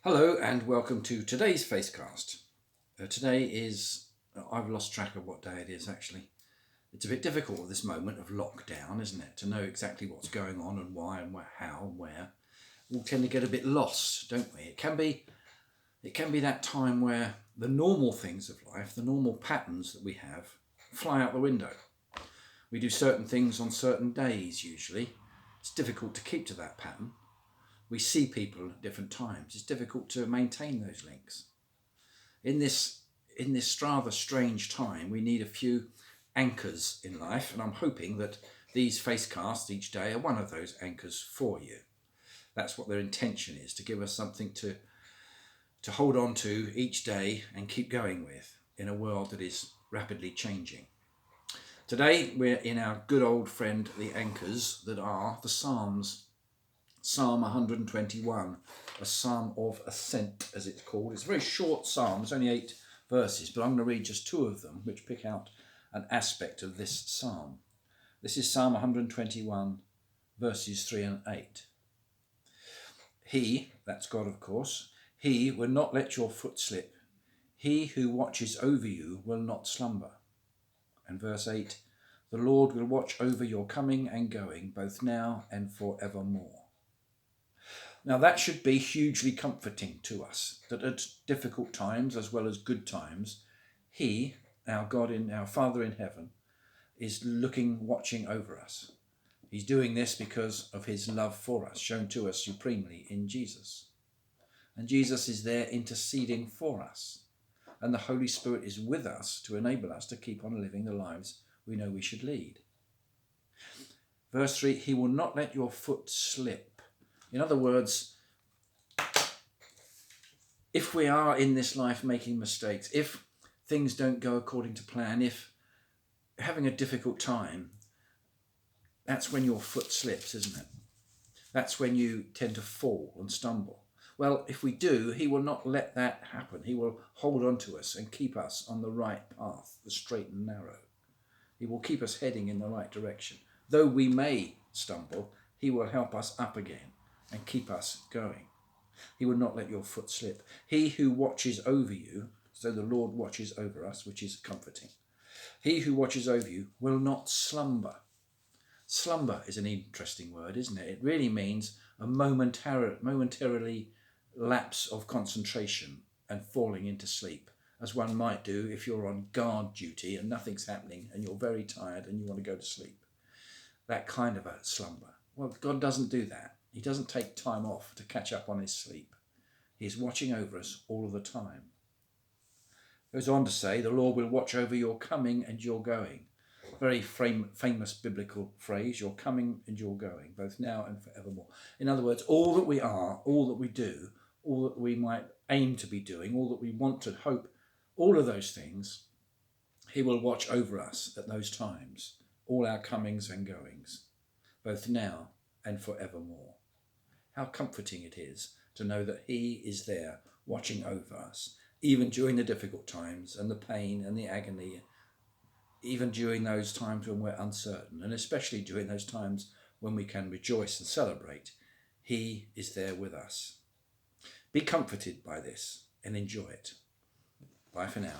Hello and welcome to today's Facecast. Today is, I've lost track of what day it is actually. It's a bit difficult at this moment of lockdown, isn't it? To know exactly what's going on and why and how and where. We all tend to get a bit lost, don't we? It can be that time where the normal things of life, the normal patterns that we have, fly out the window. We do certain things on certain days usually. It's difficult to keep to that pattern. We see people at different times. It's difficult to maintain those links. In this rather strange time, we need a few anchors in life, and I'm hoping that these Facecasts each day are one of those anchors for you. That's what their intention is, to give us something to hold on to each day and keep going with in a world that is rapidly changing. Today we're in our good old friend, the anchors that are the Psalms. Psalm 121, a psalm of ascent, as it's called. It's a very short psalm, it's only 8 verses, but I'm going to read just 2 of them, which pick out an aspect of this psalm. This is Psalm 121, verses 3 and 8. He, that's God of course, he will not let your foot slip. He who watches over you will not slumber. And verse 8, the Lord will watch over your coming and going, both now and forevermore. Now that should be hugely comforting to us, that at difficult times as well as good times, he, our God, our Father in heaven, is watching over us. He's doing this because of his love for us, shown to us supremely in Jesus. And Jesus is there interceding for us. And the Holy Spirit is with us to enable us to keep on living the lives we know we should lead. Verse 3, he will not let your foot slip. In other words, if we are in this life making mistakes, if things don't go according to plan, if having a difficult time, that's when your foot slips, isn't it? That's when you tend to fall and stumble. Well, if we do, he will not let that happen. He will hold on to us and keep us on the right path, the straight and narrow. He will keep us heading in the right direction. Though we may stumble, he will help us up again and keep us going. He will not let your foot slip. He who watches over you, so the Lord watches over us, which is comforting. He who watches over you will not slumber. Slumber is an interesting word, isn't it? It really means a momentarily lapse of concentration and falling into sleep, as one might do if you're on guard duty and nothing's happening and you're very tired and you want to go to sleep. That kind of a slumber. Well, God doesn't do that. He doesn't take time off to catch up on his sleep. He is watching over us all of the time. He goes on to say, the Lord will watch over your coming and your going. Very famous biblical phrase, your coming and your going, both now and forevermore. In other words, all that we are, all that we do, all that we might aim to be doing, all that we want to hope, all of those things, he will watch over us at those times, all our comings and goings, both now and forevermore. How comforting it is to know that he is there watching over us, even during the difficult times and the pain and the agony, even during those times when we're uncertain, and especially during those times when we can rejoice and celebrate. He is there with us. Be comforted by this and enjoy it. Bye for now.